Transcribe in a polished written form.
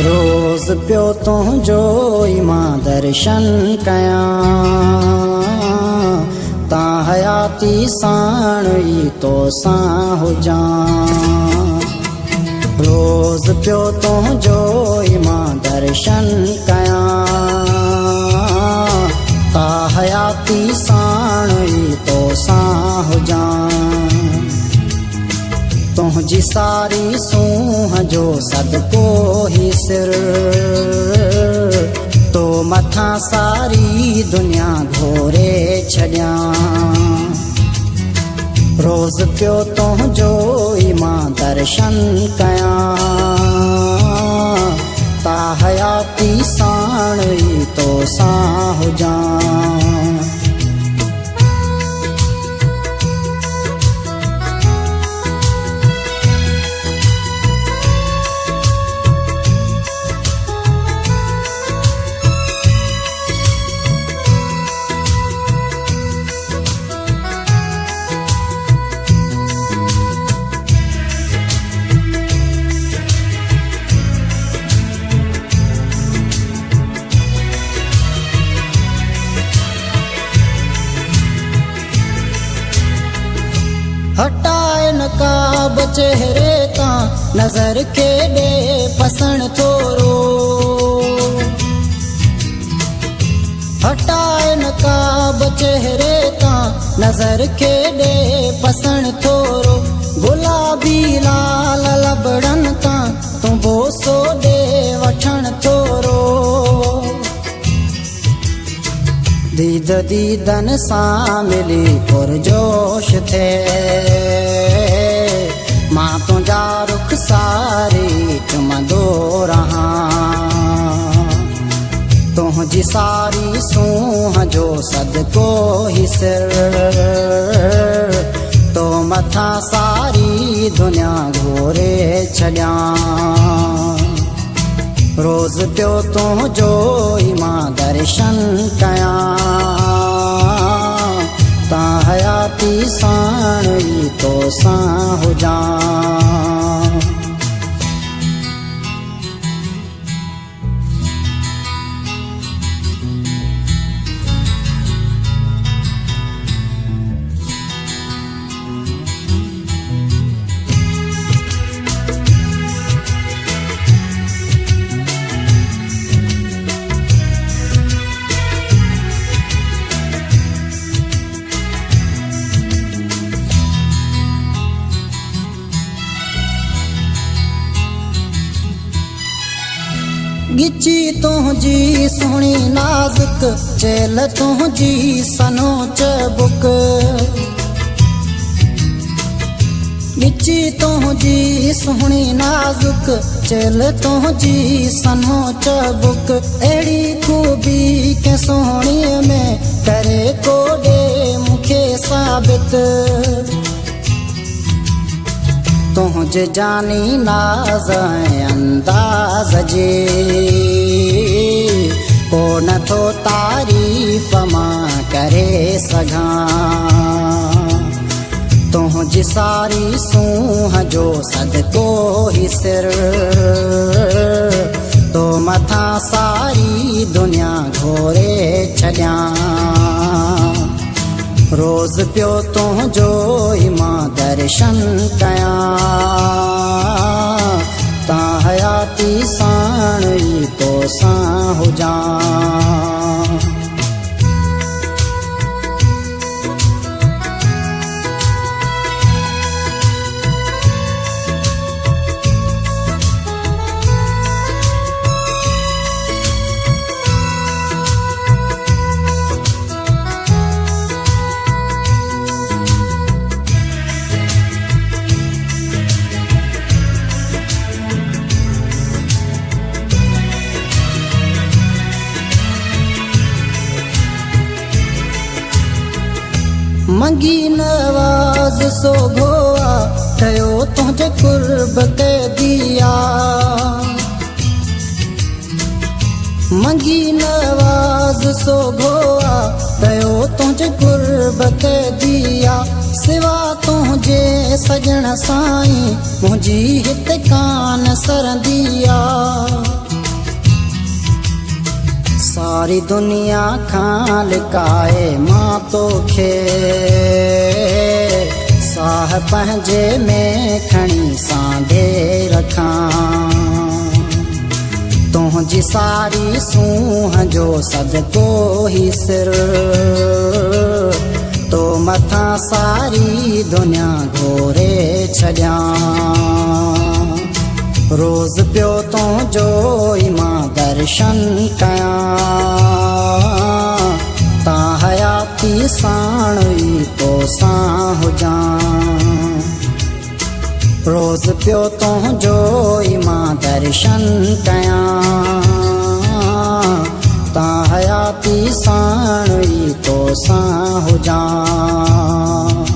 रोज़ पियो तुंहिंजो ई मां दर्शन कयां ता हयाती साण ई तोसां हुजां। रोज़ पियो तुंहिंजो ई मां दर्शन कयां ता हयाती साण ई तोसां हुजां। तुंहिंजी सारी सूंह जो सदको ही सिर तो मथां सारी दुनिया घोरे छॾियां। रोज़ पियो तुंहिंजो ई मां दर्शन कयां ता हयाती साण ई तोसां हुजां। हटाए नकाब चेहरे तां नज़र केॾे फसण थोरो। हटाए नकाब चेहरे तां नज़र केॾे फसण थोरो। गुलाबी लाल लबड़न तां तूं बोसो ॾे वठण थोरो। दीद दीदन सां मिली पुरजोश थे मां तुंहिंजा रुख सारी चुमंदो रहां। तुंहिंजी सारी सूंह जो सदको ही सिर तो मथां सारी दुनिया घोरे छॾियां। रोज़ पियो तुंहिंजो ई मां दर्शन कयां ता हयाती साण ई तोसां हुजां। गिची तुंहिंजी सुहिणी नाज़ुक चेल तुंहिंजी सनो चबुक। गिची तुंहिंजी सुहिणी नाज़ुक चेल तुंहिंजी सनो चबुक। अहिड़ी खूबी के सुहिणीअ में करे को ॾे मूंखे साबित। तुंहिंजे जानी नाज़ ऐं अंदाज़ जे को नथो तारीफ़ मां करे सघां। तुंहिंजी सारी सूंह जो सदको ही सिर तो मथां सारी दुनिया घोरे छॾियां। रोज़ पियो तुंहिंजो ई मां दर्शन कयां ता हयाती साण ई तोसां हुजां। मंगी नवाज़ सोघोआ ठहियो तुंहिंजे कुर्ब ते दिया। मंगी नवाज़ सोघोआ ठहियो तुंहिंजे कुर्ब ते दिया। सिवा तुंहिंजे सजण साईं मुंहिंजी हिते कान सरंदी आ। सारी दुनिया खां लिकाए मां तोखे साह पंहिंजे में खणी सांभे रखां तुंहिंजी सारी सूंह जो सदको ही सिर तो मथां सारी दुनिया घोरे छॾियां रोज़ पियो तुंहिंजो ई मां दर्शन कयां ता हयाती साण ई तोसां हुजां रोज़ पियो तुंहिंजो ई मां दर्शन कयां ता हयाती साण ई तोसां हुजां।